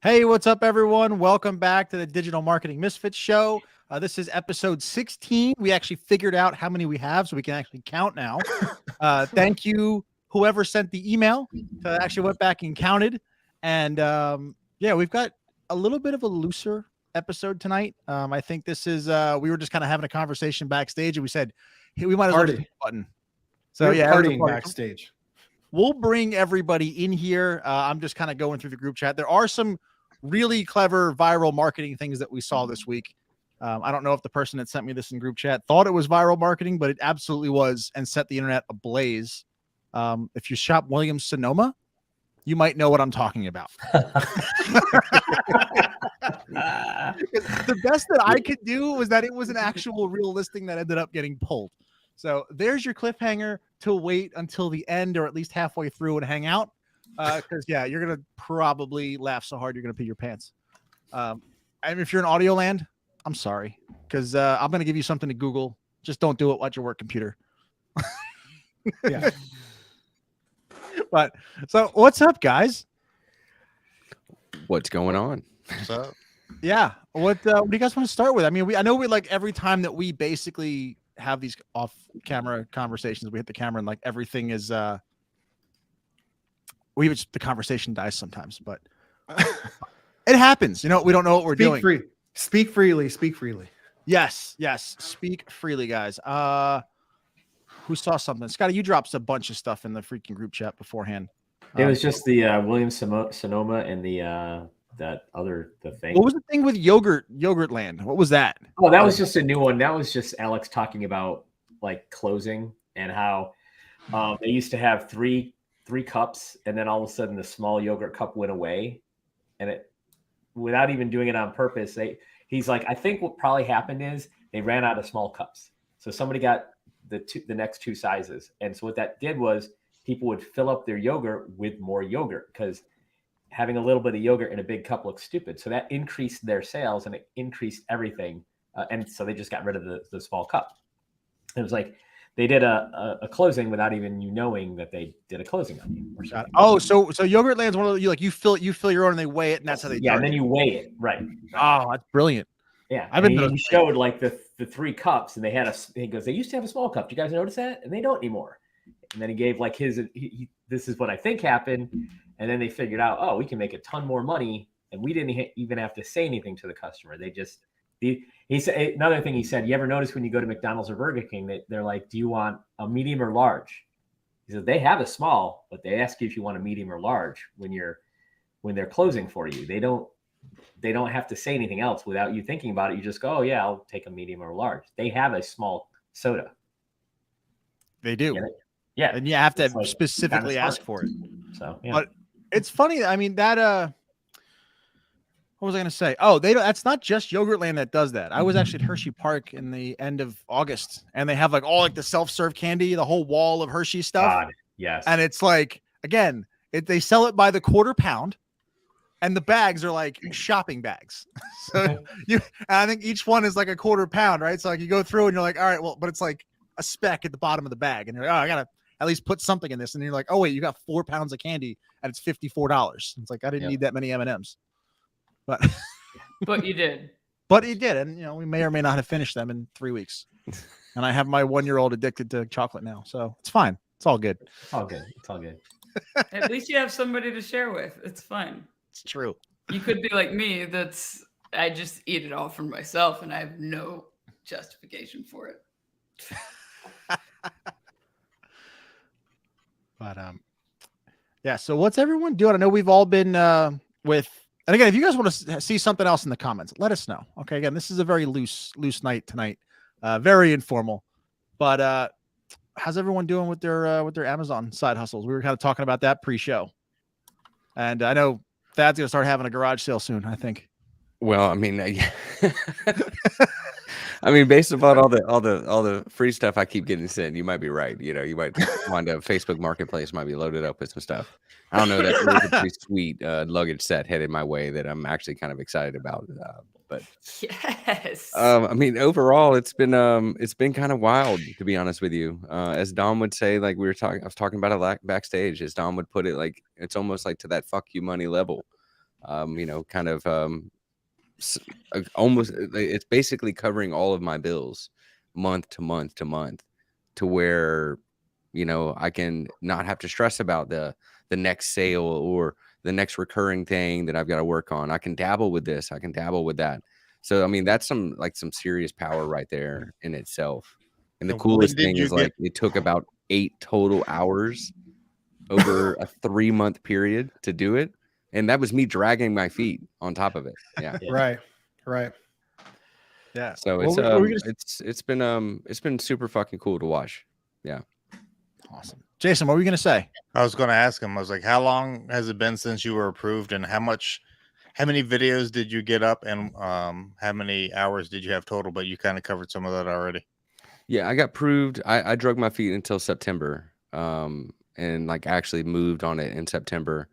Hey, what's up, everyone? Welcome back to the Digital Marketing Misfits Show. This is episode 16. We actually figured out how many we have, so we can actually count now. Thank you, whoever sent the email. So I actually went back and counted. And yeah, we've got a little bit of a looser episode tonight. I think this is, we were just kind of having a conversation backstage, and we said, hey, we might as well just hit the button. So we're partying backstage. We'll bring everybody in here. I'm just kind of going through the group chat. There are some really clever viral marketing things that we saw this week. I don't know if the person that sent me this in group chat thought it was viral marketing, but it absolutely was, and set the internet ablaze. If you shop Williams Sonoma, you might know what I'm talking about. The best that I could do was that it was an actual real listing that ended up getting pulled. So there's your cliffhanger to wait until the end, or at least halfway through, and hang out. Because yeah, you're gonna probably laugh so hard you're gonna pee your pants. And if you're in audio land, I'm sorry, because I'm gonna give you something to Google. Just don't do it at your work computer. Yeah. But so what's up, guys? What's going on? So yeah, what do you guys want to start with? I mean, I know we like every time that we basically have these off-camera conversations, we hit the camera and like everything is the conversation dies sometimes, but it happens. You know, we don't know what we're doing. Speak freely. Speak freely. Yes. Speak freely, guys. Who saw something? Scotty, you dropped a bunch of stuff in the freaking group chat beforehand. It was just the Williams Sonoma and the thing. What was the thing with Yogurt Land? What was that? Oh, that was just a new one. That was just Alex talking about like closing and how they used to have three cups, and then all of a sudden the small yogurt cup went away, and it, without even doing it on purpose, he's like, I think what probably happened is they ran out of small cups, so somebody got the next two sizes, and so what that did was people would fill up their yogurt with more yogurt, because having a little bit of yogurt in a big cup looks stupid. So that increased their sales, and it increased everything. And so they just got rid of the small cup. It was like they did a closing without even you knowing that they did a closing on you or something. Oh, so Yogurt Land's one of the, you fill your own and they weigh it, and that's how they do it. And then you weigh it, right? Oh, that's brilliant. Yeah, he showed like the three cups, and they had he goes, they used to have a small cup. Do you guys notice that? And they don't anymore. And then he gave like this is what I think happened. And then they figured out, oh, we can make a ton more money, and we didn't even have to say anything to the customer. They just, he said, another thing he said, you ever notice when you go to McDonald's or Burger King, they're like, do you want a medium or large? He said, they have a small, but they ask you if you want a medium or large when they're closing for you. They don't have to say anything else without you thinking about it. You just go, oh yeah, I'll take a medium or large. They have a small soda. They do. Yeah. And you have to specifically ask for it. So, yeah. But it's funny. I mean, that, what was I going to say? Oh, that's not just Yogurt Land that does that. I was actually at Hershey Park in the end of August, and they have like all like the self-serve candy, the whole wall of Hershey stuff. God, yes. And it's like, again, they sell it by the quarter pound, and the bags are like shopping bags. So and I think each one is like a quarter pound, right? So like you go through and you're like, all right, well, but it's like a speck at the bottom of the bag, and you're like, oh, I gotta at least put something in this. And you're like, oh wait, you got 4 pounds of candy, and it's $54. It's like, I didn't need that many M&Ms, but you did. But he did, and you know, we may or may not have finished them in 3 weeks. And I have my 1-year-old addicted to chocolate now, so it's fine. It's all good. It's all good. It's all good. At least you have somebody to share with. It's fine. It's true. You could be like me. I just eat it all for myself, and I have no justification for it. But yeah. So what's everyone doing? I know we've all been with. And again, if you guys want to see something else in the comments, let us know. Okay. Again, this is a very loose night tonight. Very informal. But how's everyone doing with their Amazon side hustles? We were kind of talking about that pre-show. And I know Thad's gonna start having a garage sale soon, I think. Well, I mean, I mean, based upon all the free stuff I keep getting sent, you might be right. You know, you might find a Facebook Marketplace might be loaded up with some stuff. I don't know, that really pretty sweet luggage set headed my way that I'm actually kind of excited about. But yes, I mean, overall, it's been kind of wild, to be honest with you. As Dom would say, like I was talking about it backstage, as Dom would put it, like it's almost like to that fuck you money level. kind of almost, it's basically covering all of my bills month to month to month, to where, I can not have to stress about the next sale or the next recurring thing that I've got to work on. I can dabble with this, I can dabble with that. So, I mean, that's some serious power right there in itself. And the And when coolest did thing you is like it took about 8 total hours over a 3-month period to do it. And that was me dragging my feet on top of it. Yeah. Right. Right. Yeah. So What it's were we gonna- it's been super fucking cool to watch. Yeah. Awesome. Jason, what were you going to say? I was going to ask him, I was like, how long has it been since you were approved, and how many videos did you get up, and how many hours did you have total? But you kind of covered some of that already. Yeah, I got proved. I drug my feet until September. And actually moved on it in September.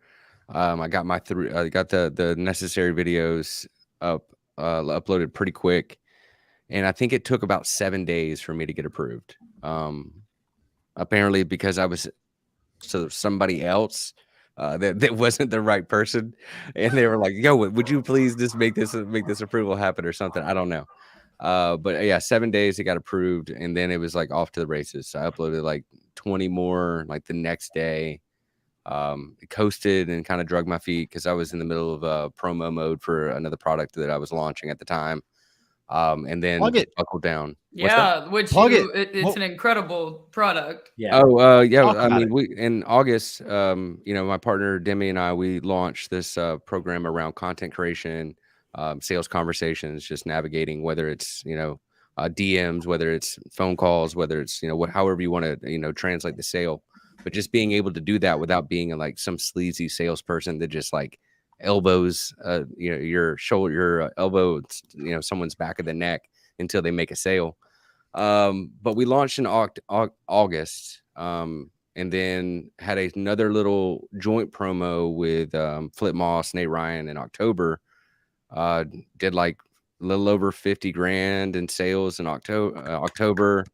I got I got the necessary videos uploaded pretty quick. And I think it took about 7 days for me to get approved. Apparently because I was somebody else that wasn't the right person, and they were like, "Yo, would you please just make this approval happen or something?" I don't know. But yeah, 7 days it got approved, and then it was like off to the races. So I uploaded like 20 more the next day. Coasted and kind of drug my feet because I was in the middle of promo mode for another product that I was launching at the time. And then buckled down. What's that? Yeah, which Plug it's an incredible product. Yeah. Oh, yeah. Talk I about mean, we in August, my partner Demi and I, we launched this program around content creation, sales conversations, just navigating whether it's DMs, whether it's phone calls, whether it's however you want to translate the sale, but just being able to do that without being some sleazy salesperson that just elbows your shoulder, your elbow, someone's back of the neck until they make a sale. But we launched in August, and then had another little joint promo with Flip Moss, Nate Ryan in October. Did a little over 50 grand in sales in October,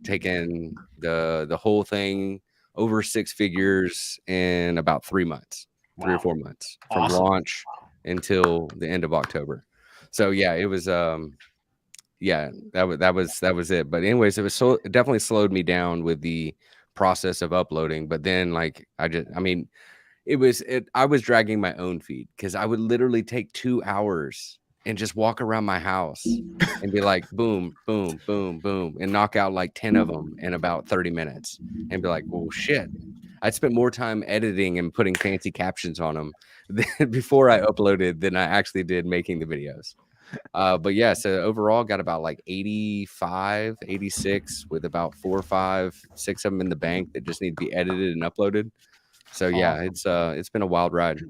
taking the whole thing over 6 figures in about 3 months. 3 or 4 months from launch until the end of October. So yeah, it was that was it. But anyways, it definitely slowed me down with the process of uploading. But then I was dragging my own feet because I would literally take 2 hours and just walk around my house and be like, boom, boom, boom, boom, and knock out 10 of them in about 30 minutes and be like, well, shit. I spent more time editing and putting fancy captions on them before I uploaded than I actually did making the videos. But yeah, so overall got about 85, 86 with about 4 or 5, 6 of them in the bank that just need to be edited and uploaded. So yeah, it's been a wild ride.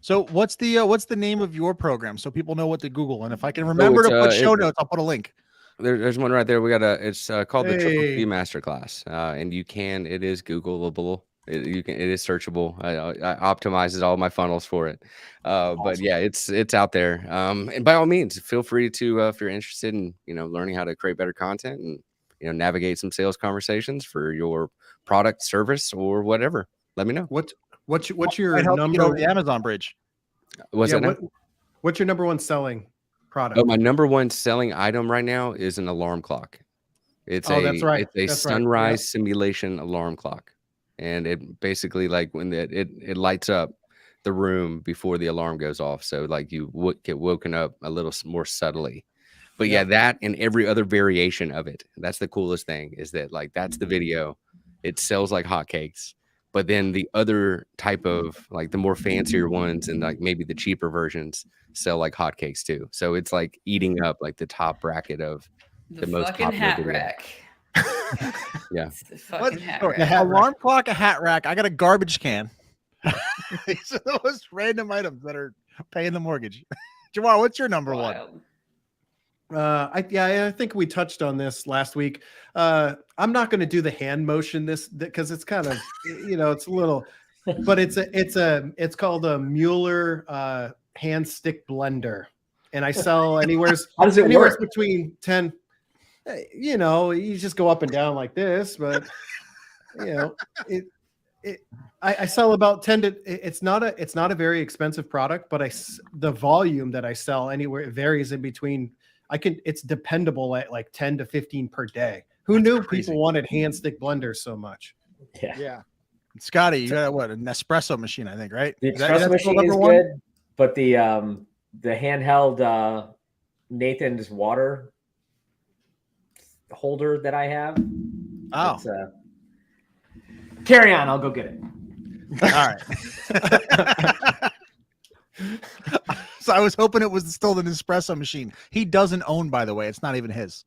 So what's the name of your program so people know what to Google? And if I can remember to put show notes, I'll put a link. There's one right there. We got it's called the Triple P Masterclass, and it is Googleable. It is searchable. I optimizes all my funnels for it. But yeah, it's out there. And by all means, feel free to if you're interested in learning how to create better content and navigate some sales conversations for your product, service, or whatever. Let me know. What's your Might help you number? get over the Amazon bridge. What's that? What's your number one selling product? Oh, my number one selling item right now is an alarm clock. That's right. It's a sunrise simulation alarm clock. And it basically when it lights up the room before the alarm goes off. So you get woken up a little more subtly. But yeah, that and every other variation of it. That's the coolest thing is that that's the video. It sells like hotcakes. But then the other type of the more fancier ones and maybe the cheaper versions sell like hotcakes too. So it's eating up the top bracket of the most fucking popular hat video. rack. Yeah. It's the fucking hat A rack. alarm clock, a hat rack. I got a garbage can. These are those random items that are paying the mortgage. Jamar, what's your number one? Wild. I think we touched on this last week. I'm not going to do the hand motion because it's kind of it's a little, but it's called a Mueller hand stick blender, and I sell anywhere How does it work? between 10. You just go up and down like this, but I sell about 10 to, it's not a very expensive product, but the volume that I sell anywhere, it varies in between. It's dependable at like 10 to 15 per day. Who knew people wanted hand stick blenders so much? Yeah. Scotty, you got what, an espresso machine, I think, right? The Is that espresso still machine number is one? good, but the handheld Nathan's water holder that I have. Oh, Carry on. I'll go get it. all right. So I was hoping it was still an espresso machine. He doesn't own, by the way. It's not even his.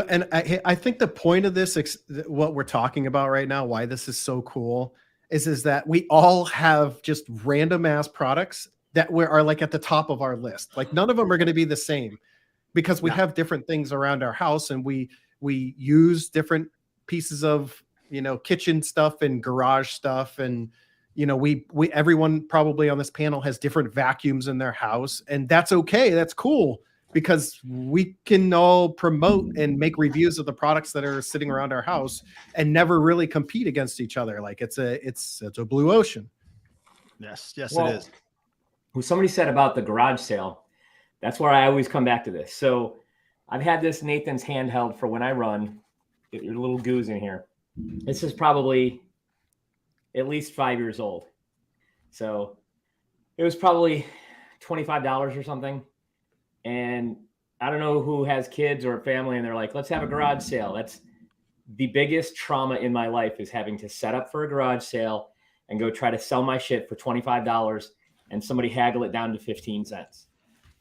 And I think the point of this, what we're talking about right now, why this is so cool, is that we all have just random ass products that are like at the top of our list. Like none of them are going to be the same because we have different things around our house, and we use different pieces of, kitchen stuff and garage stuff. And, everyone probably on this panel has different vacuums in their house, and that's okay. That's cool, because we can all promote and make reviews of the products that are sitting around our house and never really compete against each other. Like it's a blue ocean. Yes, it is. Somebody said about the garage sale. That's where I always come back to this. So I've had this Nathan's handheld for when I run. Get your little goose in here. This is probably at least 5 years old. So it was probably $25 or something. And I don't know who has kids or a family, and they're like, let's have a garage sale. That's the biggest trauma in my life, is having to set up for a garage sale and go try to sell my shit for $25 and somebody haggle it down to 15 cents.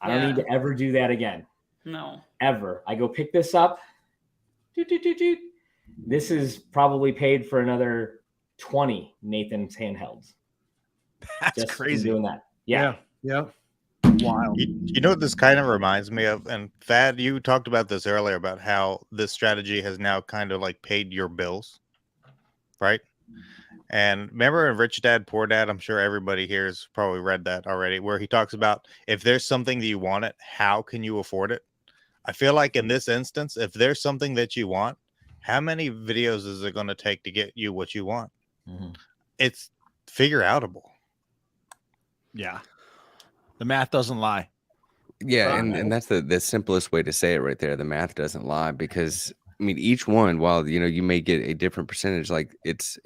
I don't need to ever do that again. No. Ever. I go pick this up. This is probably paid for another 20 Nathan's handhelds. That's just crazy. Doing that. Yeah. Wild. You know what this kind of reminds me of? And Thad, you talked about this earlier about how this strategy has now kind of like paid your bills, right? And remember in Rich Dad, Poor Dad, I'm sure everybody here has probably read that already, where he talks about if there's something that you want it, how can you afford it? I feel like in this instance, if there's something that you want, how many videos is it going to take to get you what you want? Mm-hmm. It's figure outable. Yeah. The math doesn't lie. Yeah, and that's the simplest way to say it right there. The math doesn't lie, because I mean, each one, while you may get a different percentage, like it's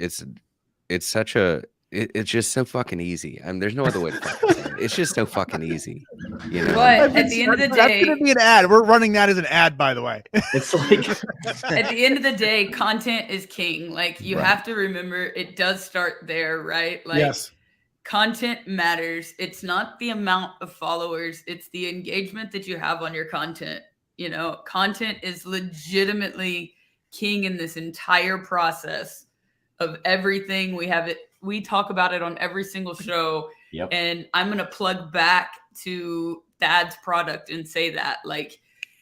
such a it's just so fucking easy. I mean, there's no other way to fucking say it. It's just so fucking easy. But at the end of the day, that's gonna be an ad. We're running that as an ad, by the way. It's like at the end of the day, content is king. Like you have to remember, it does start there, right? Like Yes. Content matters. It's not the amount of followers, it's the engagement that you have on your content. Content is legitimately king in this entire process of everything. We talk about it on every single show. Yep. And I'm going to plug back to Thad's product and say that, like,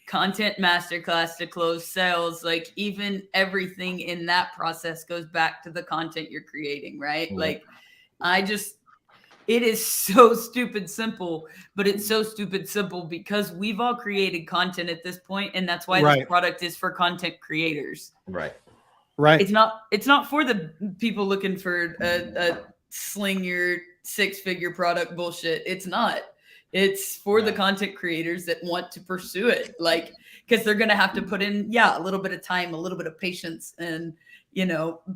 content masterclass to close sales, like even everything in that process goes back to the content you're creating, right? Mm-hmm. Like it is so stupid simple, but it's so stupid simple because we've all created content at this point, and that's why this product is for content creators. Right. It's not for the people looking for a sling your 6-figure product bullshit. It's not. It's for the content creators that want to pursue it, like, because they're going to have to put in, a little bit of time, a little bit of patience, and,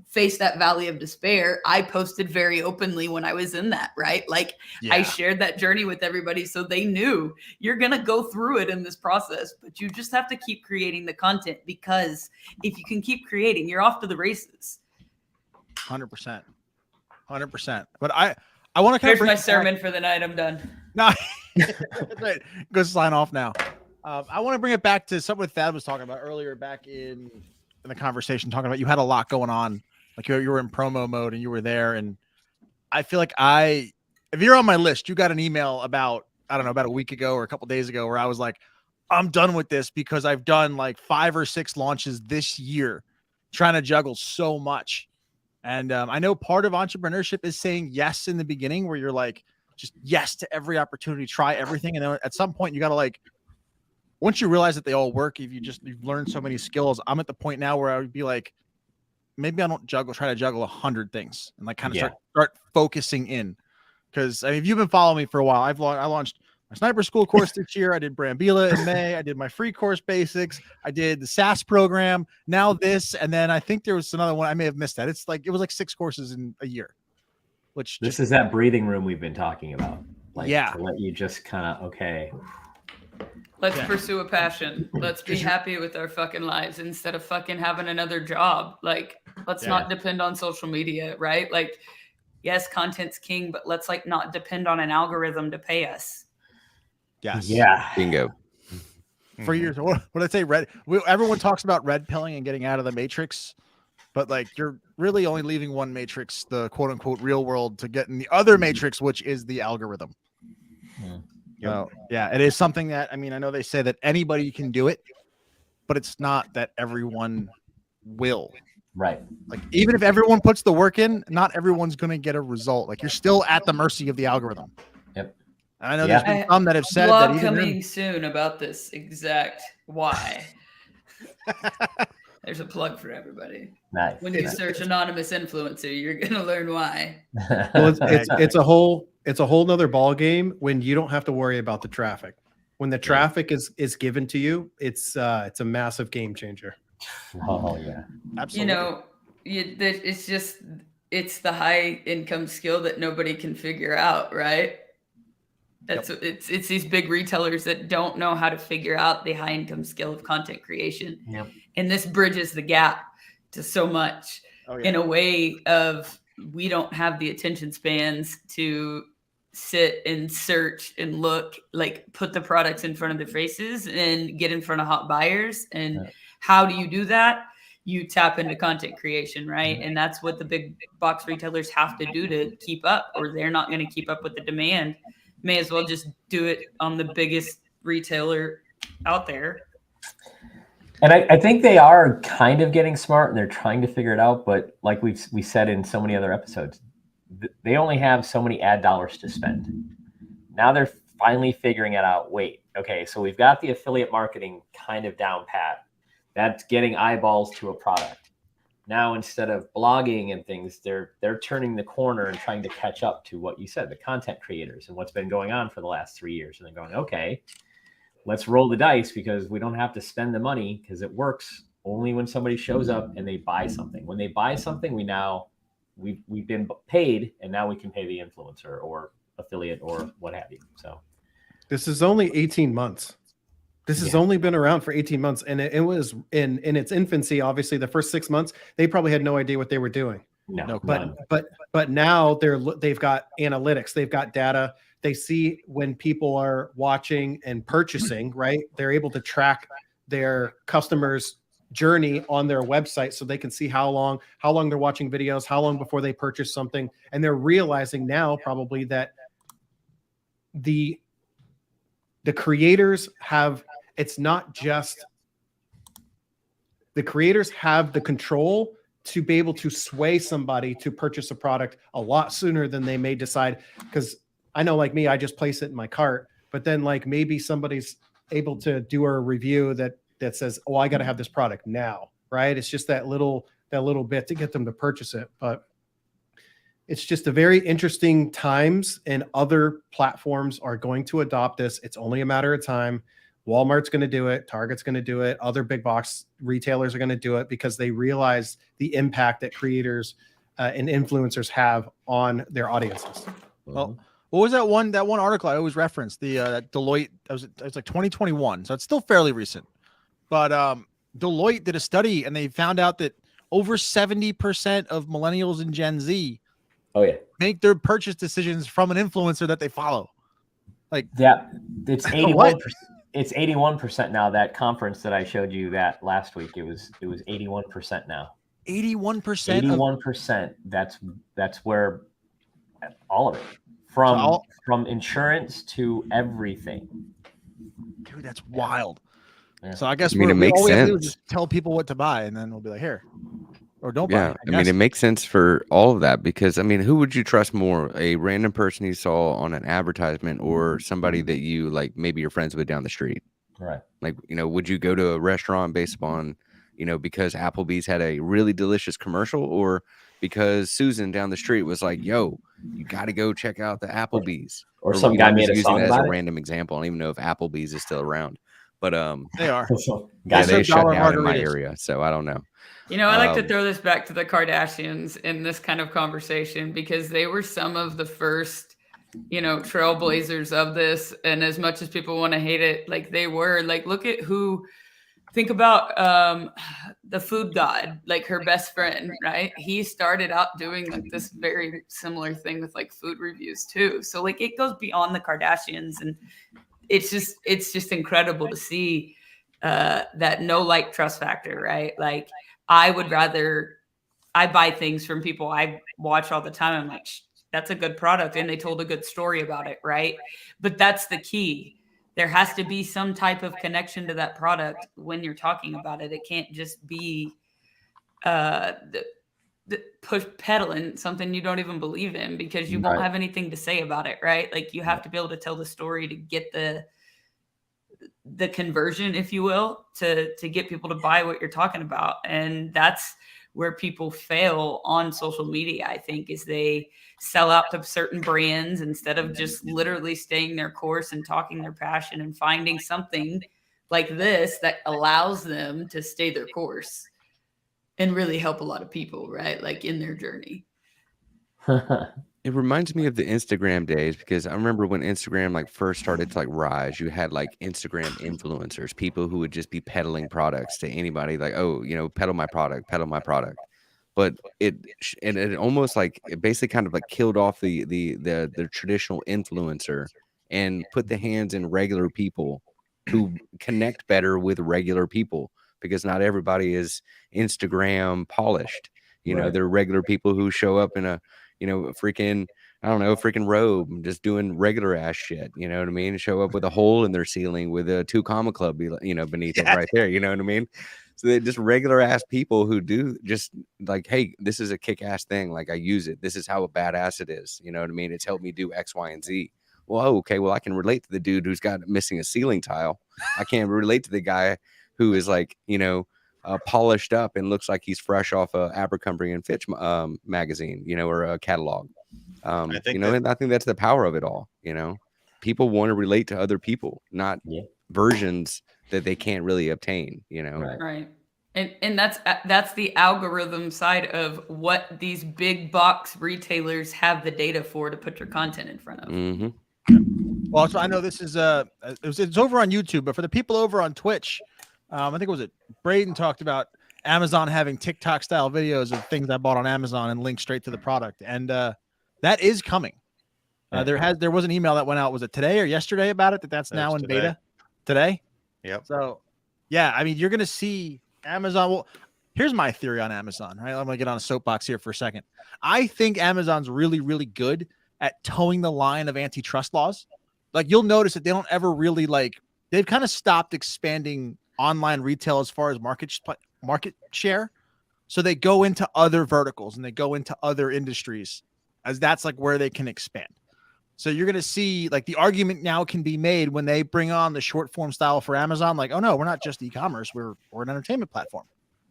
face that valley of despair. I posted very openly when I was in that, right? Like I shared that journey with everybody, so they knew you're going to go through it in this process, but you just have to keep creating the content, because if you can keep creating, you're off to the races. 100%. But I want to kind Here's of my sermon for the night. I'm done. No, that's right. Go sign off now. I want to bring it back to something that Thad was talking about earlier, back in the conversation, talking about you had a lot going on, like you were in promo mode and you were there. And I feel like if you're on my list, you got an email about a week ago or a couple days ago where I was like, I'm done with this because I've done like 5 or 6 launches this year, trying to juggle so much. And I know part of entrepreneurship is saying yes in the beginning, where you're like, just yes to every opportunity, try everything. And then at some point you got to, like, once you realize that they all work, you've learned so many skills. I'm at the point now where I would be like, maybe I don't try to juggle 100 things and like kind of Yeah. start focusing in. Because I mean, if you've been following me for a while, I launched my sniper school course this year. I did Brambila in May. I did my free course basics. I did the SAS program. Now this, and then I think there was another one. I may have missed that. It was like 6 courses in a year. Which This is that breathing room we've been talking about. Like, Yeah. to let you just kind of, okay. Let's pursue a passion. Let's be happy with our fucking lives instead of fucking having another job. Like, let's not depend on social media, right? Like, yes, content's king, but let's like not depend on an algorithm to pay us. yes, Yeah. Bingo. For years. What did I say? Everyone talks about red pilling and getting out of the matrix, but like you're really only leaving one matrix, the quote unquote real world, to get in the other matrix, which is the algorithm. So yeah, it is something that, I mean, I know they say that anybody can do it, but it's not that everyone will. Right. Like, even if everyone puts the work in, not everyone's going to get a result. Like, you're still at the mercy of the algorithm. Yep. And I know there's been some that have said Blog that even coming soon about this exact why. There's a plug for everybody. Nice. When you search anonymous influencer, you're gonna learn why. Well, it's a whole nother ball game when you don't have to worry about the traffic. When the traffic is given to you, it's a massive game changer. Oh yeah. Absolutely. It's the high income skill that nobody can figure out, right? It's these big retailers that don't know how to figure out the high income skill of content creation. Yep. And this bridges the gap to so much in a way of, we don't have the attention spans to sit and search and look, like put the products in front of their faces and get in front of hot buyers. And how do you do that? You tap into content creation, right? And that's what the big box retailers have to do to keep up, or they're not going to keep up with the demand. May as well just do it on the biggest retailer out there. And I think they are kind of getting smart and they're trying to figure it out. But like we said in so many other episodes, they only have so many ad dollars to spend. Now they're finally figuring it out. Wait, okay, so we've got the affiliate marketing kind of down pat. That's getting eyeballs to a product. Now, instead of blogging and things, they're turning the corner and trying to catch up to what you said, the content creators and what's been going on for the last 3 years. And they're going, okay, let's roll the dice because we don't have to spend the money because it works only when somebody shows up and they buy something. When they buy something, we've been paid, and now we can pay the influencer or affiliate or what have you. So This is only 18 months. This has only been around for 18 months, and it was in its infancy. Obviously, the first 6 months, they probably had no idea what they were doing. no, But now they've got analytics, they've got data. They see when people are watching and purchasing, right? They're able to track their customers' journey on their website, so they can see how long they're watching videos, how long before they purchase something, and they're realizing now probably that the creators have. It's not just the creators have the control to be able to sway somebody to purchase a product a lot sooner than they may decide. Because I know, like me, I just place it in my cart, but then like maybe somebody's able to do a review that says, oh, I got to have this product now, right? It's just that little bit to get them to purchase it. But it's just a very interesting times, and other platforms are going to adopt this. It's only a matter of time. Walmart's going to do it. Target's going to do it. Other big box retailers are going to do it because they realize the impact that creators and influencers have on their audiences. Well, what was that one article I always reference? The Deloitte, it was like 2021. So it's still fairly recent. But Deloitte did a study and they found out that over 70% of millennials and Gen Z make their purchase decisions from an influencer that they follow. Like, yeah, it's 81%. It's 81% now. That conference that I showed you that last week, it was 81% now. 81%. 81%. That's where all of it, from insurance to everything. Dude, that's wild. Yeah. So I guess it makes all we have to do sense. is just tell people what to buy, and then we'll be like, here, or don't buy. Yeah, I mean, it makes sense for all of that because, I mean, who would you trust more? A random person you saw on an advertisement or somebody that you, like, maybe you're friends with down the street? Right. Like, would you go to a restaurant based upon because Applebee's had a really delicious commercial, or because Susan down the street was like, yo, you got to go check out the Applebee's. Or some guy made a using song that as about a it. random example. I don't even know if Applebee's is still around, but They are. yeah, serve they shut dollar down in my margaritas. area, so I don't know. I like to throw this back to the Kardashians in this kind of conversation, because they were some of the first, trailblazers of this. And as much as people want to hate it, like they were, like, think about the food god, like her best friend, right? He started out doing like this very similar thing with like food reviews too. So like it goes beyond the Kardashians, and it's just incredible to see that no like trust factor, right? Like I buy things from people I watch all the time. I'm like, that's a good product, and they told a good story about it, right? But that's the key. There has to be some type of connection to that product when you're talking about it. It can't just be the push peddling something you don't even believe in, because you won't have anything to say about it, right? Like you have to be able to tell the story to get the conversion, if you will, to get people to buy what you're talking about. And that's where people fail on social media, I think, is they sell out to certain brands instead of just literally staying their course and talking their passion and finding something like this that allows them to stay their course and really help a lot of people, right? Like in their journey. It reminds me of the Instagram days, because I remember when Instagram like first started to like rise, you had like Instagram influencers, people who would just be peddling products to anybody, like, oh, peddle my product. But it almost like it basically kind of like killed off the traditional influencer and put the hands in regular people who connect better with regular people, because not everybody is Instagram polished. They're regular people who show up in a freaking robe, just doing regular ass shit. You know what I mean? Show up with a hole in their ceiling with a 2 comma club, beneath it right there. You know what I mean? So they're just regular ass people who do just like, hey, this is a kick ass thing. Like I use it. This is how badass it is. You know what I mean? It's helped me do X, Y, and Z. Well, okay. Well, I can relate to the dude who's got missing a ceiling tile. I can't relate to the guy who is like, polished up and looks like he's fresh off a Abercrombie and Fitch magazine, or a catalog. I think and I think that's the power of it all. People want to relate to other people, not versions that they can't really obtain. Right. And that's the algorithm side of what these big box retailers have the data for to put your content in front of. Mm-hmm. Well, so I know this is it's over on YouTube, but for the people over on Twitch, I think it was Braden talked about Amazon having TikTok style videos of things I bought on Amazon and linked straight to the product, and that is coming. There was an email that went out. Was it today or yesterday about it? That's now in beta today. Yep. So, yeah, I mean, you're going to see Amazon. Well, here's my theory on Amazon, right? I'm going to get on a soapbox here for a second. I think Amazon's really, really good at towing the line of antitrust laws. Like you'll notice that they don't ever really they've kind of stopped expanding online retail as far as market share. So they go into other verticals and they go into other industries, as that's like where they can expand. So you're going to see like the argument now can be made when they bring on the short form style for Amazon. Like, oh no, we're not just e-commerce. We're an entertainment platform.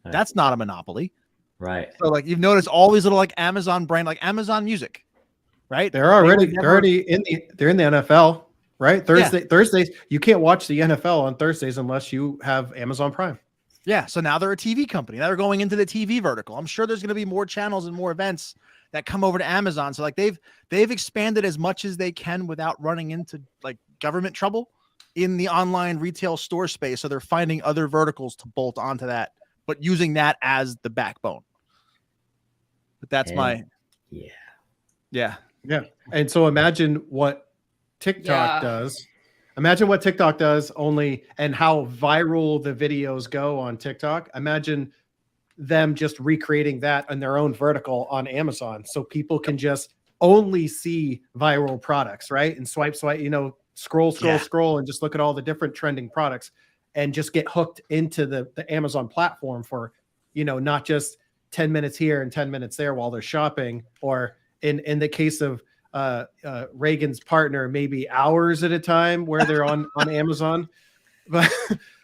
Right. That's not a monopoly. Right. So like you've noticed all these little like Amazon brand, like Amazon Music, right? They're already in the NFL, right? Thursdays, you can't watch the NFL on Thursdays unless you have Amazon Prime. Yeah. So now they're a TV company. Now they're going into the TV vertical. I'm sure there's going to be more channels and more events that come over to Amazon. So like they've expanded as much as they can without running into like government trouble in the online retail store space. So they're finding other verticals to bolt onto that, but using that as the backbone. But that's yeah. And so imagine what TikTok does. Imagine what TikTok does only, and how viral the videos go on TikTok. Imagine them just recreating that in their own vertical on Amazon, so people can just only see viral products, right? And swipe, scroll, and just look at all the different trending products and just get hooked into the Amazon platform for, not just 10 minutes here and 10 minutes there while they're shopping, or in the case of Reagan's partner, maybe hours at a time where they're on Amazon.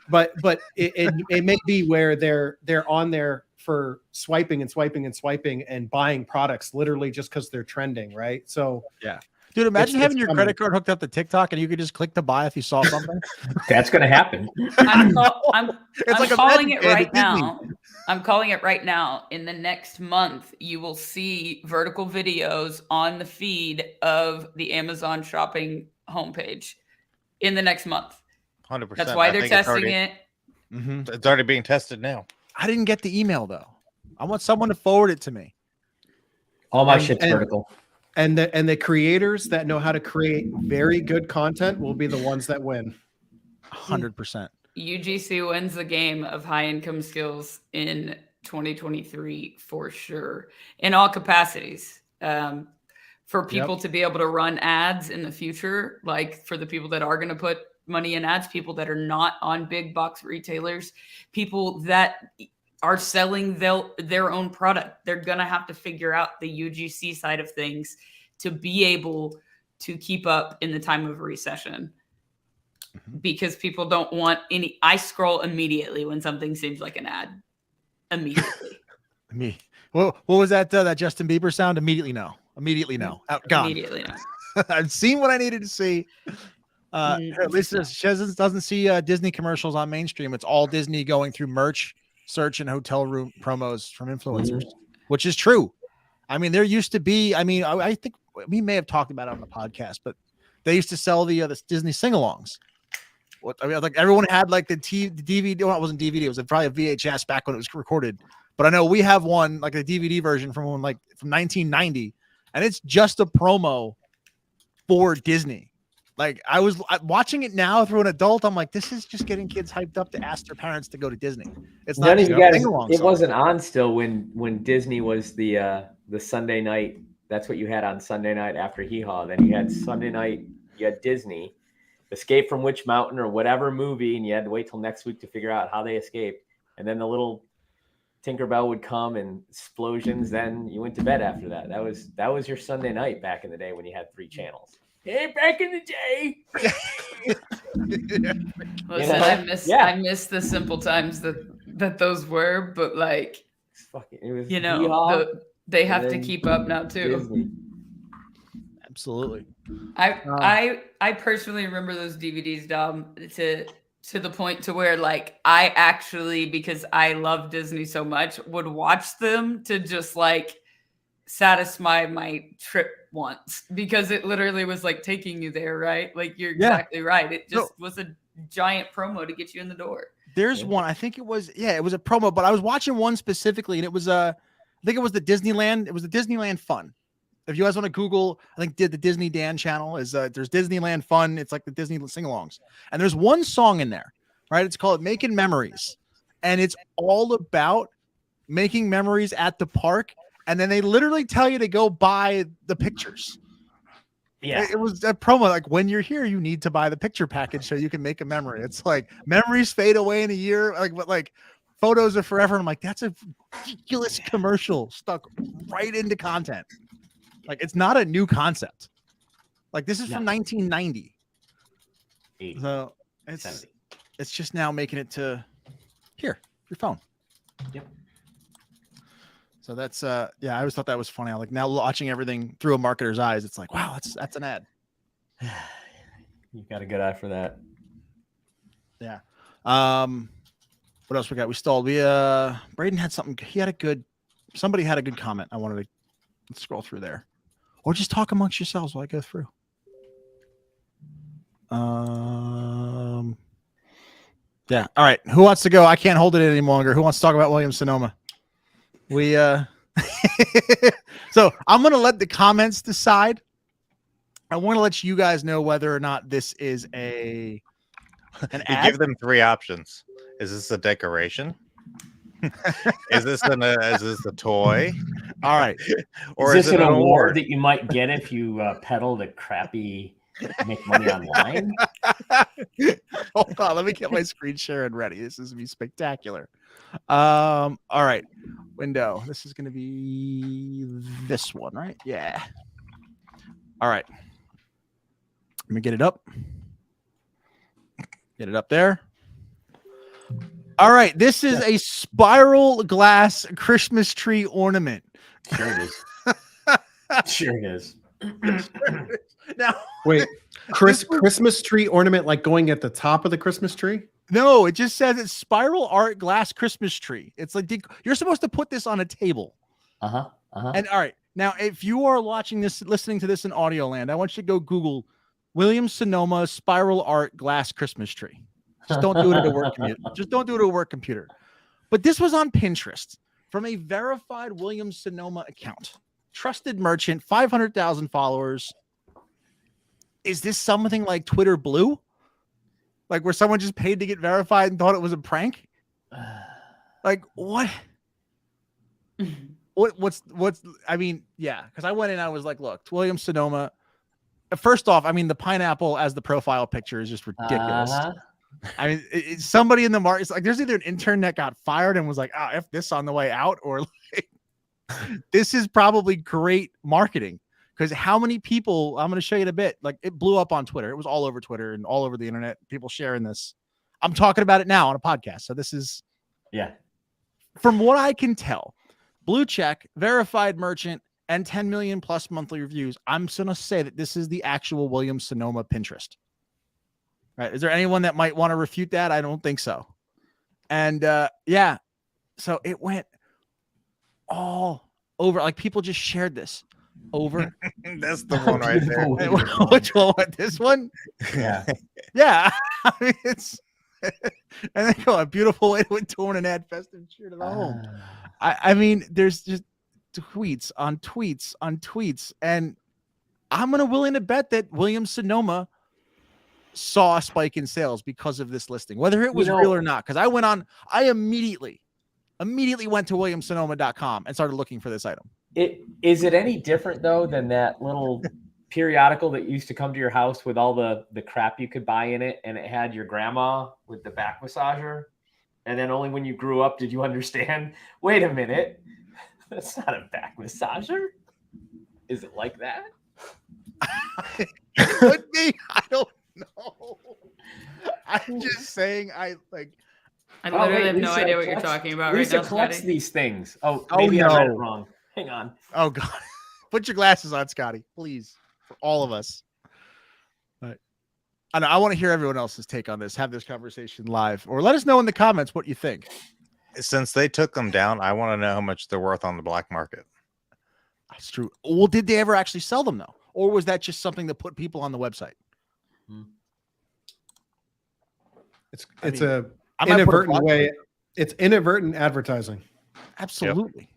but it may be where they're on there for swiping and buying products literally just because they're trending, right? So Dude, imagine having it's your coming. credit card hooked up to TikTok and you could just click to buy if you saw something. That's going to happen. I'm like a calling magic it band right at Disney. now. I'm calling it right now. In the next month, you will see vertical videos on the feed of the Amazon shopping homepage in the next month. 100%. That's why I they're think it's testing already, it. It's already being tested now. I didn't get the email though. I want someone to forward it to me. All my shit's vertical. And the creators that know how to create very good content will be the ones that win. 100%. UGC wins the game of high income skills in 2023 for sure, in all capacities. For people to be able to run ads in the future, like for the people that are going to put money in ads, people that are not on big box retailers, people that are selling their own product, they're going to have to figure out the UGC side of things to be able to keep up in the time of a recession. Because people don't want any. I scroll immediately when something seems like an ad. Immediately. Me. What was that? That Justin Bieber sound? Immediately no. Immediately no. Out, gone. Immediately no. I've seen what I needed to see. At least Shezens doesn't see Disney commercials on mainstream. It's all Disney going through merch, search, and hotel room promos from influencers, which is true. I mean, there used to be. I mean, I think we may have talked about it on the podcast, but they used to sell the Disney sing-alongs. I mean, like everyone had like the DVD. Well, it wasn't DVD. It was probably a VHS back when it was recorded. But I know we have one like a DVD version from 1990, and it's just a promo for Disney. Like I was watching it now through an adult. I'm like, this is just getting kids hyped up to ask their parents to go to Disney. It's not. None of you guys. It song. wasn't on still when Disney was the Sunday night. That's what you had on Sunday night after Hee Haw. Then you had Sunday night. You had Disney. Escape from Witch Mountain or whatever movie, and you had to wait till next week to figure out how they escaped. And then the little Tinkerbell would come and explosions. Then you went to bed after that. That was your Sunday night back in the day when you had 3 channels. Hey, back in the day. Listen, I miss the simple times that those were, but like, they have to keep up now too. Disney. Absolutely. I personally remember those DVDs, Dom, to the point to where like I actually, because I love Disney so much, would watch them to just like satisfy my trip once, because it literally was like taking you there, right? Like you're exactly right. It just was a giant promo to get you in the door. There's one, I think it was a promo, but I was watching one specifically, and it was I think it was the Disneyland Fun. If you guys want to Google, I think the Disney Dan channel is there's Disneyland Fun. It's like the Disney sing-alongs. And there's one song in there, right? It's called Making Memories. And it's all about making memories at the park. And then they literally tell you to go buy the pictures. Yeah. It was a promo. Like when you're here, you need to buy the picture package so you can make a memory. It's like memories fade away in a year. Like photos are forever. And I'm like, that's a ridiculous commercial stuck right into content. Like it's not a new concept. Like this is from 1990. 80, so 70. It's just now making it to here, your phone. Yep. So that's I always thought that was funny. I like now watching everything through a marketer's eyes. It's like, wow, that's an ad. You got a good eye for that. Yeah. What else we got? Braden had something. Somebody had a good comment. I wanted to scroll through there. Or just talk amongst yourselves while I go through. Yeah. All right. Who wants to go? I can't hold it any longer. Who wants to talk about Williams-Sonoma? So I'm going to let the comments decide. I want to let you guys know whether or not this is an ad. Give them 3 options. Is this a decoration? Is this a toy? All right. Or is this an award that you might get if you peddle the crappy make money online? Hold on, let me get my screen sharing ready. This is gonna be spectacular. All right, window. This is gonna be this one, right? Yeah. All right. Let me get it up. Get it up there. All right, this is a spiral glass Christmas tree ornament. Sure it is. Sure it is. Now, Wait, Christmas tree ornament like going at the top of the Christmas tree? no, it just says it's spiral art glass Christmas tree. It's like you're supposed to put this on a table. And all right, now if you are watching this, listening to this in audio land, I want you to go Google Williams-Sonoma spiral art glass Christmas tree. Just don't do it at a work computer. Just don't do it at a work computer. But this was on Pinterest from a verified Williams-Sonoma account. Trusted merchant, 500,000 followers. Is this something like Twitter Blue? Like where someone just paid to get verified and thought it was a prank? Like what? What's I mean, yeah, because I went in, I was like, look, Williams-Sonoma. First off, I mean, the pineapple as the profile picture is just ridiculous. I mean, it's somebody in the market. It's like there's either an intern that got fired and was like, "Oh, F this on the way out," or like, this is probably great marketing. Because how many people? I'm going to show you in a bit. Like it blew up on Twitter. It was all over Twitter and all over the internet. People sharing this. I'm talking about it now on a podcast. So this is, from what I can tell, blue check, verified merchant, and 10 million plus monthly reviews. I'm going to say that this is the actual Williams-Sonoma Pinterest. Right. Is there anyone that might want to refute that? I don't think so. And yeah, so it went all over. Like people just shared this over. That's the one right there. Which one? This one? Yeah. Yeah. I mean, it's and they go a beautiful way to adorn and add festive cheer to the home. I mean, there's just tweets on tweets on tweets, and I'm willing to bet that Williams-Sonoma saw a spike in sales because of this listing, whether it was real or not. Because I immediately went to williamsonoma.com and started looking for this item. Is it any different though than that little periodical that used to come to your house with all the crap you could buy in it, and it had your grandma with the back massager, and then only when you grew up did you understand, wait a minute, that's not a back massager? Is it like that? It could be. I don't know. I'm just saying. I literally have no idea what you're talking about Lisa right now. collects Scotty. these things. Maybe I read it wrong. Hang on. Oh God, put your glasses on, Scotty, please, for all of us. But I want to hear everyone else's take on this. Have this conversation live, or let us know in the comments what you think. Since they took them down, I want to know how much they're worth on the black market. That's true. Well, did they ever actually sell them though, or was that just something to put people on the website? It's a inadvertent way. It's inadvertent advertising. Absolutely. Yep.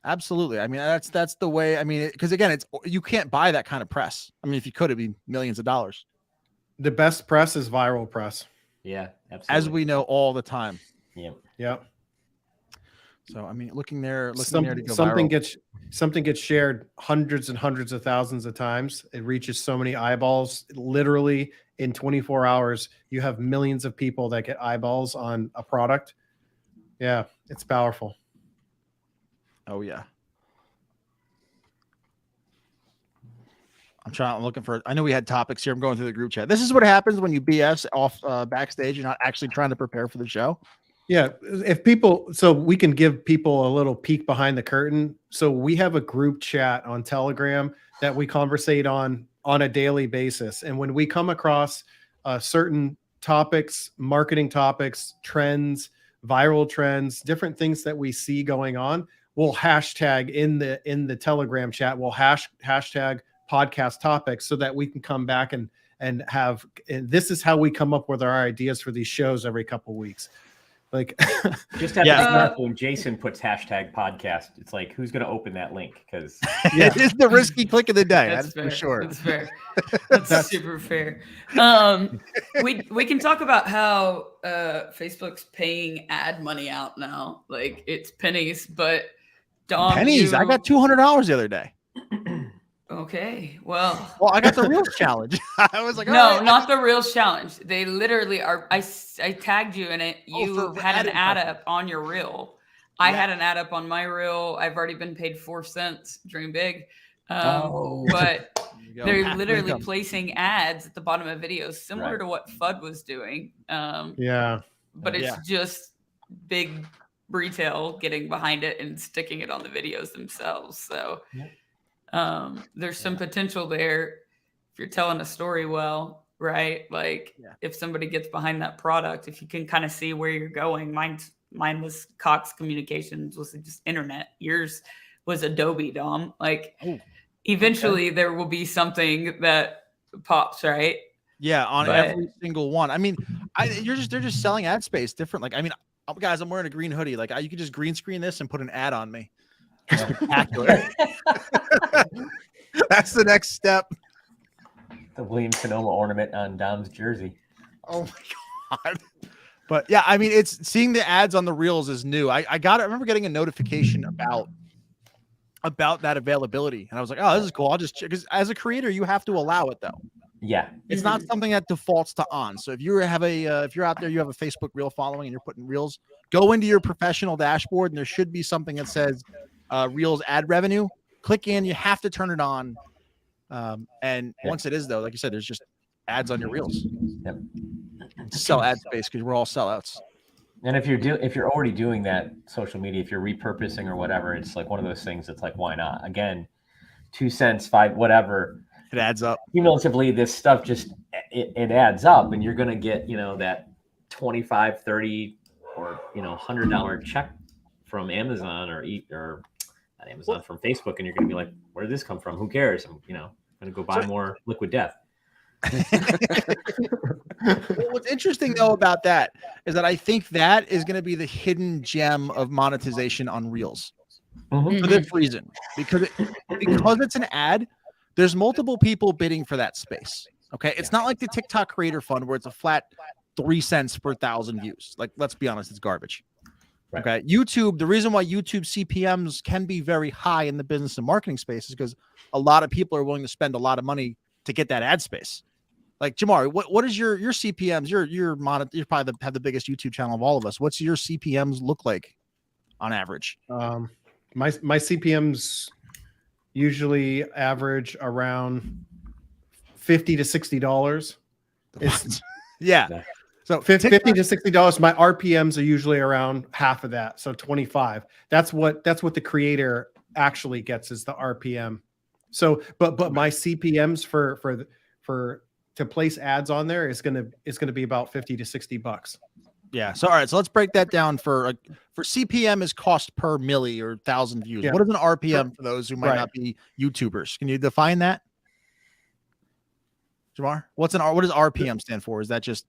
Absolutely. I mean, that's the way. I mean, because again, you can't buy that kind of press. I mean, if you could, it'd be millions of dollars. The best press is viral press. Yeah, absolutely. As we know all the time. Yep. So I mean, looking there to go something viral. something gets shared hundreds and hundreds of thousands of times. It reaches so many eyeballs. Literally in 24 hours, you have millions of people that get eyeballs on a product. Yeah, it's powerful. Oh yeah. I'm looking for. I know we had topics here. I'm going through the group chat. This is what happens when you BS off backstage. You're not actually trying to prepare for the show. Yeah, so we can give people a little peek behind the curtain. So we have a group chat on Telegram that we conversate on a daily basis. And when we come across certain topics, marketing topics, trends, viral trends, different things that we see going on, we'll hashtag in the Telegram chat. We'll hashtag podcast topics so that we can come back and this is how we come up with our ideas for these shows every couple of weeks. Like, just have to be careful when Jason puts hashtag podcast. It's like, who's going to open that link? Because it is the risky click of the day. That's fair. For sure. That's fair. That's super fair. We can talk about how Facebook's paying ad money out now. Like it's pennies, but Dom, pennies. I got $200 the other day. Okay, well, I got the Reels challenge. I was like, no, not the Reels challenge. They literally are. I tagged you in it. You had an ad up on your reel. I had an ad up on my reel. I've already been paid 4 cents. Dream big. But they're literally placing ads at the bottom of videos, similar to what FUD was doing. Yeah. but it's Yeah. just big retail getting behind it and sticking it on the videos themselves. So there's some potential there if you're telling a story well, right? Like if somebody gets behind that product, if you can kind of see where you're going. Mine was Cox Communications, was just internet. Yours was Adobe, Dom. Like eventually there will be something that pops, right? Yeah, on But- every single one. I mean, they're just selling ad space different. Like, I mean, guys, I'm wearing a green hoodie. Like, you could just green screen this and put an ad on me. Spectacular. That's the next step. The William Sonoma ornament on Dom's jersey. Oh my god. But yeah, I mean, it's seeing the ads on the reels is new. I remember getting a notification about that availability, and I was like, oh, this is cool. I'll just check, because as a creator, you have to allow it though. Yeah, it's not something that defaults to on. So if you have if you're out there, you have a Facebook reel following and you're putting reels, go into your professional dashboard and there should be something that says reels ad revenue. Click in, you have to turn it on. And once it is though, like you said, there's just ads on your reels. Yep. Sell ad space because we're all sellouts. And if you're already doing that social media, if you're repurposing or whatever, it's like one of those things that's like, why not? Again, 2 cents, 5, whatever. It adds up. Cumulatively, this stuff just it adds up, and you're gonna get that $25, $30, or $100 check from Amazon or not Amazon, from Facebook, and you're gonna be like, where did this come from? Who cares? I'm gonna go buy more Liquid Death. What's interesting though about that is that I think that is going to be the hidden gem of monetization on Reels for this reason, because it's an ad. There's multiple people bidding for that space. Okay, it's not like the TikTok Creator Fund where it's a flat 3 cents per 1,000 views. Like, let's be honest, it's garbage. Right. Okay, YouTube. The reason why YouTube CPMs can be very high in the business and marketing space is because a lot of people are willing to spend a lot of money to get that ad space. Like Jamar, what is your CPMs? You probably have the biggest YouTube channel of all of us. What's your CPMs look like on average? My CPMs usually average around $50 to $60. Yeah. So $50 to $60. My RPMs are usually around half of that, so 25. That's what the creator actually gets is the RPM. So, but my CPMs for to place ads on there is gonna be about $50 to $60. Yeah. So all right. So let's break that down for CPM is cost per milli or 1,000 views. Yeah. What is an RPM for those who might not be YouTubers? Can you define that, Jamar? What does RPM stand for? Is that just?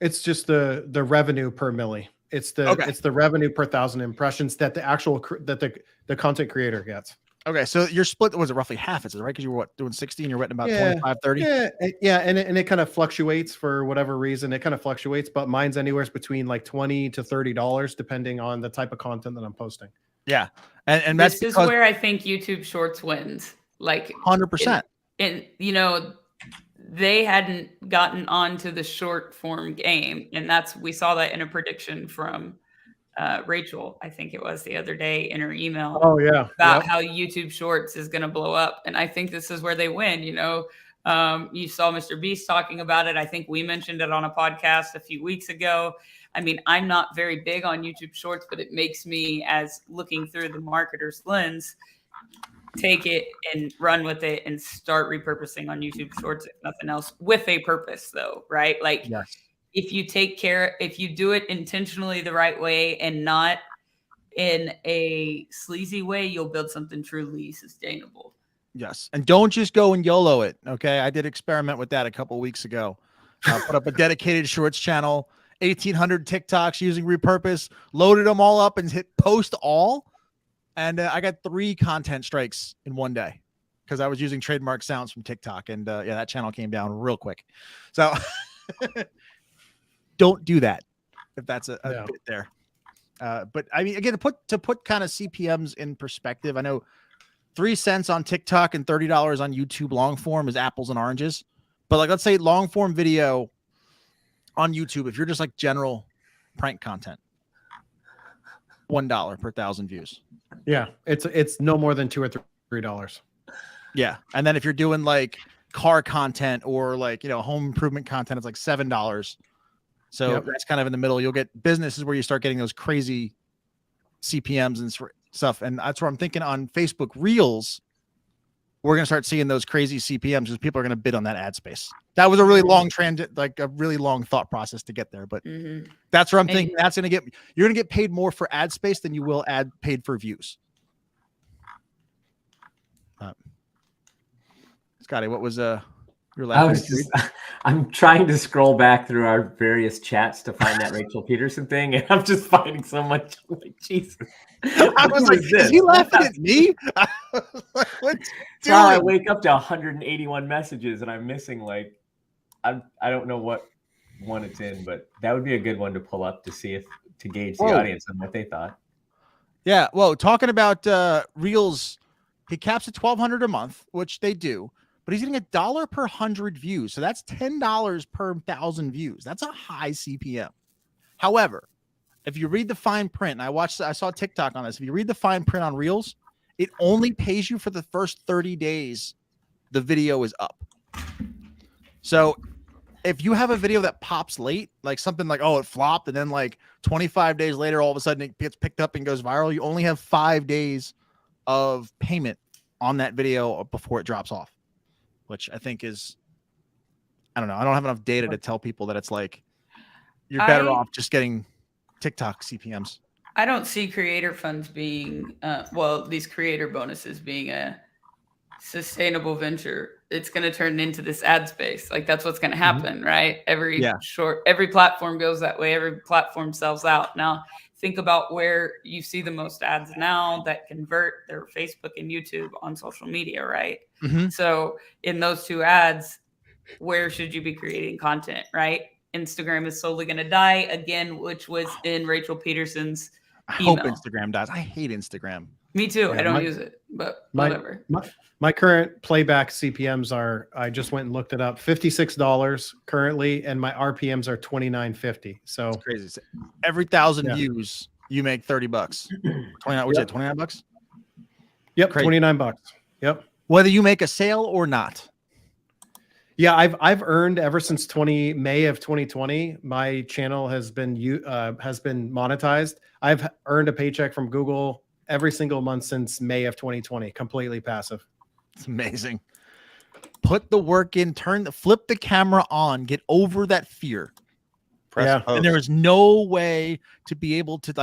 It's just the revenue per milli. It's the revenue per 1,000 impressions that the content creator gets. Okay, so your split was it roughly half? Is it right? Because you were doing 60 and you're getting about 25, 30? Yeah, and it kind of fluctuates for whatever reason. It kind of fluctuates, but mine's anywhere between like $20 to $30 depending on the type of content that I'm posting. Yeah, and that's this is where I think YouTube Shorts wins. Like 100%. And they hadn't gotten onto the short form game, and we saw that in a prediction from Rachel, I think it was the other day in her email. Oh yeah, about how YouTube Shorts is going to blow up, and I think this is where they win. You saw Mr. Beast talking about it. I think we mentioned it on a podcast a few weeks ago. I mean, I'm not very big on YouTube Shorts, but it makes me, as looking through the marketer's lens, take it and run with it and start repurposing on YouTube Shorts, if nothing else, with a purpose, though, right? Like. Yes. If you do it intentionally the right way and not in a sleazy way, you'll build something truly sustainable. Yes. And don't just go and YOLO it. Okay. I did experiment with that a couple of weeks ago. Put up a dedicated shorts channel, 1,800 TikToks using repurpose, loaded them all up and hit post all. And I got 3 content strikes in one day because I was using trademark sounds from TikTok. And that channel came down real quick. So don't do that if that's a bit there. But I mean, again, to put kind of CPMs in perspective, I know 3 cents on TikTok and $30 on YouTube long form is apples and oranges. But like, let's say long form video on YouTube, if you're just like general prank content, $1 per 1,000 views. Yeah, it's no more than $2 or $3. Yeah, and then if you're doing like car content or like home improvement content, it's like $7. So Yep. that's kind of in the middle. You'll get businesses where you start getting those crazy CPMs and stuff. And that's where I'm thinking on Facebook Reels, we're going to start seeing those crazy CPMs because people are going to bid on that ad space. That was a really long a really long thought process to get there. But that's where I'm thinking that's going to you're going to get paid more for ad space than you will paid for views. Scotty, what was your last? I'm trying to scroll back through our various chats to find that Rachel Peterson thing, and I'm just finding so much. I'm like, Jesus. I was like, is he laughing at me? What's Now I wake up to 181 messages, and I'm missing I don't know what one it's in, but that would be a good one to pull up to see to gauge the audience and what they thought. Yeah, well, talking about Reels, he caps at $1,200 a month, which they do, but he's getting $1 per 100 views, so that's $10 per 1,000 views. That's a high CPM. However, if you read the fine print, and I saw TikTok on this. If you read the fine print on Reels, it only pays you for the first 30 days the video is up. So if you have a video that pops late, like something like, it flopped, and then like 25 days later, all of a sudden it gets picked up and goes viral, you only have 5 days of payment on that video before it drops off, which I think is, I don't know. I don't have enough data to tell people that it's like, you're better off just getting TikTok CPMs. I don't see creator funds being, these creator bonuses being a sustainable venture. It's going to turn into this ad space. Like that's what's going to happen, right? Every platform goes that way. Every platform sells out. Now think about where you see the most ads now that convert. Their Facebook and YouTube on social media, right? So in those two ads, where should you be creating content, right? Instagram is slowly going to die again, which was in Rachel Peterson's email. I hope Instagram dies. I hate Instagram. Me too. I don't use it, but whatever. My current playback CPMs are, I just went and looked it up, $56 currently, and my RPMs are $29.50. So it's crazy. Every 1,000 views, you make $30. 29. What's it? $29? Yep, crazy. $29. Yep. Whether you make a sale or not. Yeah, I've earned ever since May of 2020. My channel has been monetized. I've earned a paycheck from Google every single month since May of 2020, completely passive. It's amazing. Put the work in, flip the camera on, get over that fear. And there is no way to be able to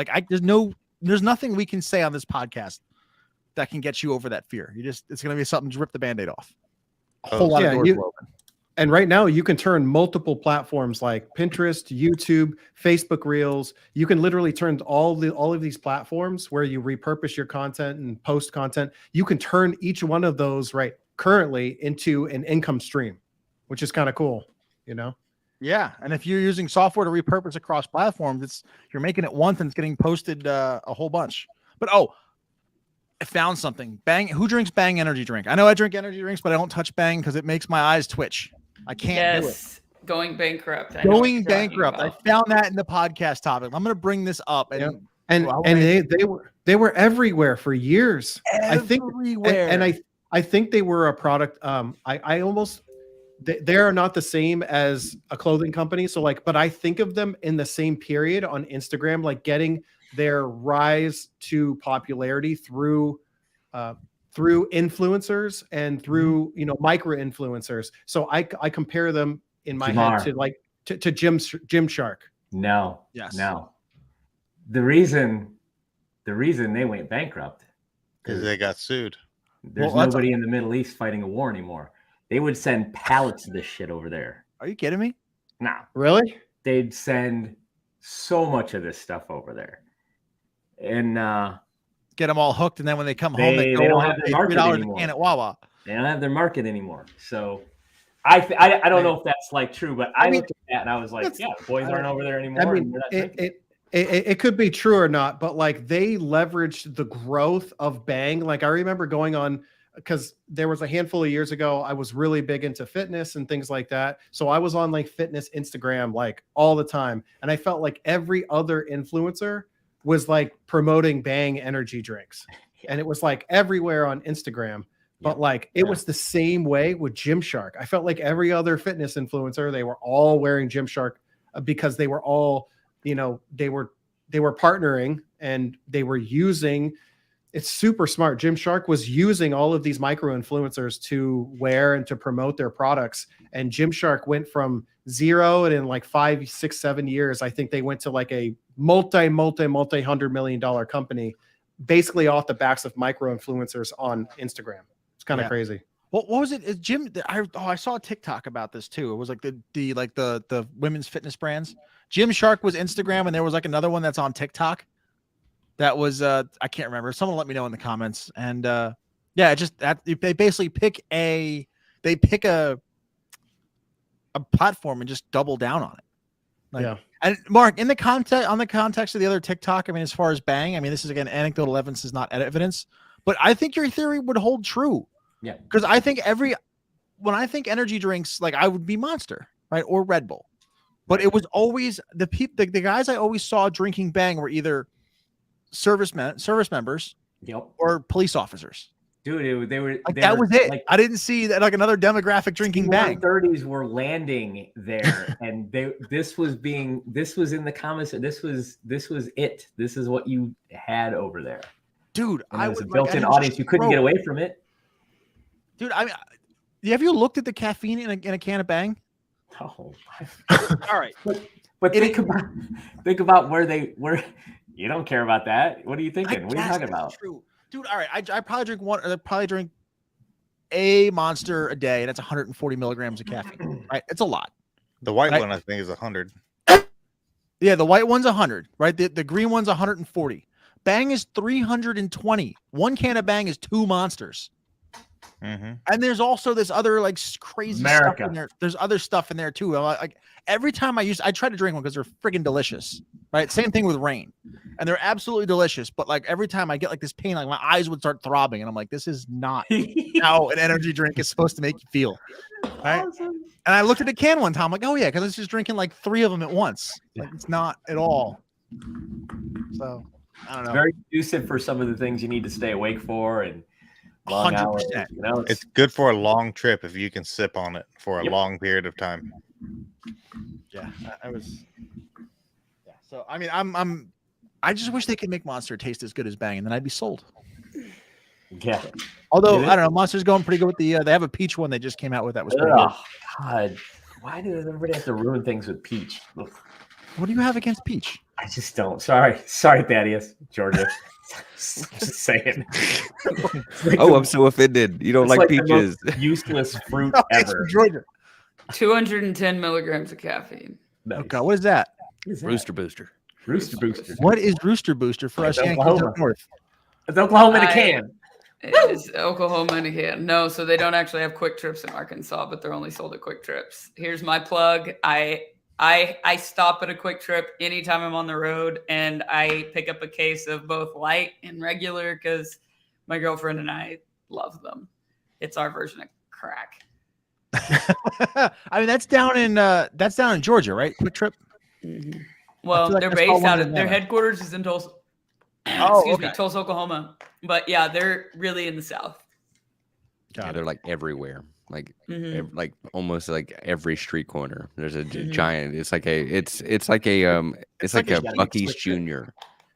there's nothing we can say on this podcast that can get you over that fear. It's going to be something to rip the Band-Aid off. A whole lot of doors will open. And right now you can turn multiple platforms like Pinterest, YouTube, Facebook Reels. You can literally turn all of these platforms where you repurpose your content and post content. You can turn each one of those currently into an income stream, which is kind of cool, Yeah. And if you're using software to repurpose across platforms, you're making it once and it's getting posted a whole bunch. But I found something. Bang. Who drinks Bang energy drink? I know I drink energy drinks, but I don't touch Bang because it makes my eyes twitch. I can't do it. Going bankrupt. Going bankrupt. I found that in the podcast topic. I'm going to bring this up. They were everywhere for years. Everywhere. I think they were a product. They are not the same as a clothing company. So but I think of them in the same period on Instagram, getting their rise to popularity through influencers and through micro influencers. So I compare them in my head to Gymshark. No. Yes. No. The reason they went bankrupt because they got sued. There's nobody in the Middle East fighting a war anymore. They would send pallets of this shit over there. Are you kidding me? No. Really? They'd send so much of this stuff over there. And get them all hooked, and then when they come home, they don't have their market anymore. A can at Wawa. They don't have their market anymore. So I don't know if that's true, but I looked at that and I was like, yeah, boys aren't over there anymore. It could be true or not, but they leveraged the growth of Bang. I remember going on, because there was a handful of years ago, I was really big into fitness and things like that. So I was on fitness Instagram all the time. And I felt like every other influencer was promoting Bang energy drinks. And it was everywhere on Instagram. But it was the same way with Gymshark. I felt like every other fitness influencer, they were all wearing Gymshark because they were all, they were partnering and they were using. It's super smart. Gymshark was using all of these micro influencers to wear and to promote their products. And Gymshark went from zero, and in like 5, 6, 7 years, I think they went to like a multi-$100 million company, basically off the backs of micro influencers on Instagram. It's kind of crazy. What was it? Is Jim? I saw a TikTok about this too. It was like the women's fitness brands. Gymshark was Instagram, and there was like another one that's on TikTok. That was I can't remember. Someone let me know in the comments. And they basically pick a platform and just double down on it. And Mark, in the context of the other TikTok, I mean, as far as Bang, I mean, this is again anecdotal evidence, is not evidence, but I think your theory would hold true. Yeah. Because I think when I think energy drinks, like I would be Monster, right, or Red Bull, but it was always the guys I always saw drinking Bang were either service members, or police officers. Dude, they were was it. Like, I didn't see that like another demographic drinking Bang. 30s were landing there, and this was in the comments. This was it. This is what you had over there, dude. And it was a built-in audience. You couldn't get away from it, dude. I mean, have you looked at the caffeine in a can of Bang? Oh, all right. But think about where you don't care about that. What are you thinking? What are you talking about? True. Dude, all right. I probably drink a Monster a day, and it's 140 milligrams of caffeine. Right? It's a lot. The white one, I think, is 100. Yeah, the white one's 100, right? The green one's 140. Bang is 320. One can of Bang is 2 Monsters. Mm-hmm. And there's also this other like crazy stuff in there. There's other stuff in there too. Like every time I try to drink one because they're friggin' delicious, right? Same thing with Rain, and they're absolutely delicious. But like every time I get like this pain, like my eyes would start throbbing, and I'm like, this is not how an energy drink is supposed to make you feel, right? Awesome. And I looked at the can one time, I'm like, oh yeah, because it's just drinking like 3 of them at once. Like it's not at all. So I don't know. Very conducive for some of the things you need to stay awake for, and 100%. It's good for a long trip if you can sip on it for a long period of time. Yeah, I was. Yeah, so I mean, I just wish they could make Monster taste as good as Bang, and then I'd be sold. Yeah. Although I don't know, Monster's going pretty good with the. They have a peach one they just came out with that was pretty good. God, why does everybody have to ruin things with peach? Ugh. What do you have against peach? I just don't. Sorry, Thaddeus, Georgia. Just saying. I'm so offended. You don't like peaches. The most useless fruit It's ever. from Georgia. 210 milligrams of caffeine. Nice. Okay, what is that? Rooster Booster. Rooster Booster. What is Rooster Booster for us Yankees Oklahoma. up north? It's Oklahoma in a can. It's Oklahoma in a can. No, so they don't actually have Quick Trips in Arkansas, but they're only sold at Quick Trips. Here's my plug. I stop at a Quick Trip anytime I'm on the road, and I pick up a case of both light and regular because my girlfriend and I love them. It's our version of crack. I mean, that's down in Georgia, right? Quick Trip. Mm-hmm. Well, like they're I saw based one out in of their Atlanta. headquarters is in Tulsa. Oh, Excuse me, okay. Tulsa, Oklahoma. But yeah, they're really in the South. Yeah, they're like everywhere. Like Mhm. like almost like every street corner. There's a Mhm. giant. It's like a Bucky's Junior.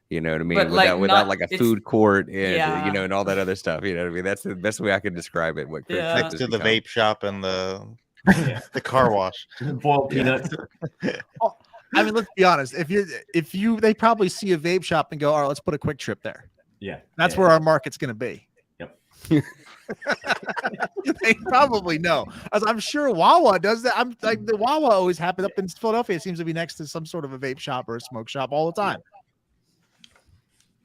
You know what I mean? But, like, without not- like a it's- food court and Yeah. and all that other stuff. You know what I mean? That's the best way I can describe it. What Quick Yeah. Trip Next has to the become. vape shop and the Yeah. the car wash. Boiled peanuts. I mean, let's be honest. If you, they probably see a vape shop and go, all right, let's put a Quick Trip there. Yeah. That's where our market's going to be. Yep. They probably know. As I'm sure Wawa does that. I'm like the Wawa always happens up in Philadelphia. It seems to be next to some sort of a vape shop or a smoke shop all the time.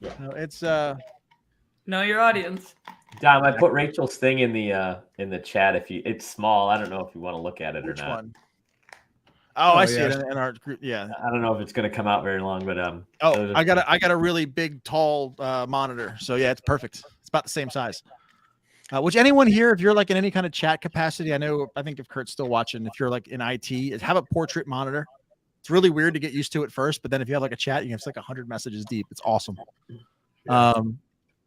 Yeah. No, it's Know your audience. Dom, I put Rachel's thing in the chat. It's small. I don't know if you want to look at it which or not. one? Oh, I Oh, see yeah. it in our group. Yeah. I don't know if it's going to come out very long, but Oh, those are- I got a really big, tall monitor. So yeah, it's perfect. It's about the same size. Which anyone here, if you're like in any kind of chat capacity, I think if Kurt's still watching, if you're like in IT, have a portrait monitor. It's really weird to get used to at first, but then if you have like a chat, you have like 100 messages deep. It's awesome.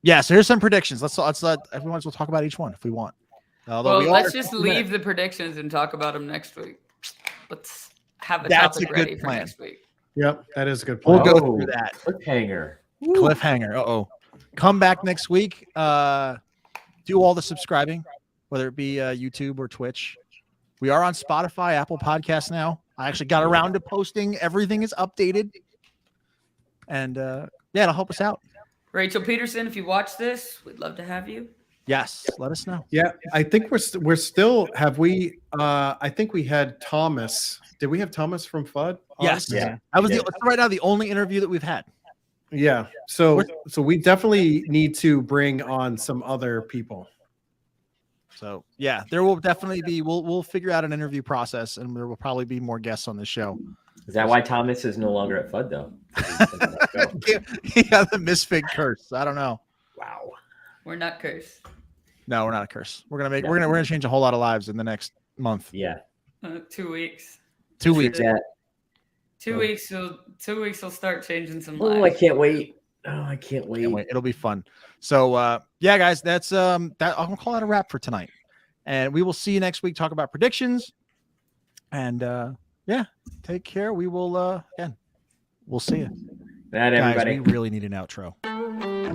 Yeah. So here's some predictions. Let's let everyone talk about each one if we want. Although Well, we all let's are just 2 leave minutes. the predictions and talk about them next week. have a That's topic a good ready for plan. next week. Yep, that is a good We'll plan. go through that. Cliffhanger. Cliffhanger. Come back next week. Do all the subscribing, whether it be YouTube or Twitch. We are on Spotify, Apple Podcasts now. I actually got around to posting. Everything is updated. And it'll help us out. Rachel Peterson, if you watch this, we'd love to have you. Yes, let us know. Yeah, I think we're still. Have we? I think we had Thomas. Did we have Thomas from FUD? Yes. Yeah. That was right now the only interview that we've had. Yeah. So we definitely need to bring on some other people. So yeah, there will definitely be. We'll figure out an interview process, and there will probably be more guests on the show. Is that why Thomas is no longer at FUD though? Yeah, the misfit curse. I don't know. Wow. We're not cursed. No, we're not a curse. We're gonna change a whole lot of lives in the next month. Yeah. 2 weeks. 2 weeks. Yeah. 2 weeks. 2 weeks will start changing some Oh, I lives. can't wait. Oh, I can't wait. Can't wait. It'll be fun. So yeah, guys, that's that. I'm gonna call that a wrap for tonight, and we will see you next week. Talk about predictions, and yeah, take care. We will again. We'll see you. Night, everybody. Guys, we really need an outro.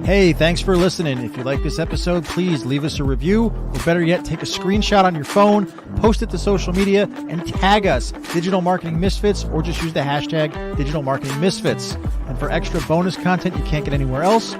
Hey, thanks for listening. If you like this episode, please leave us a review, or better yet, take a screenshot on your phone, post it to social media, and tag us, Digital Marketing Misfits, or just use the hashtag Digital Marketing Misfits. And for extra bonus content you can't get anywhere else,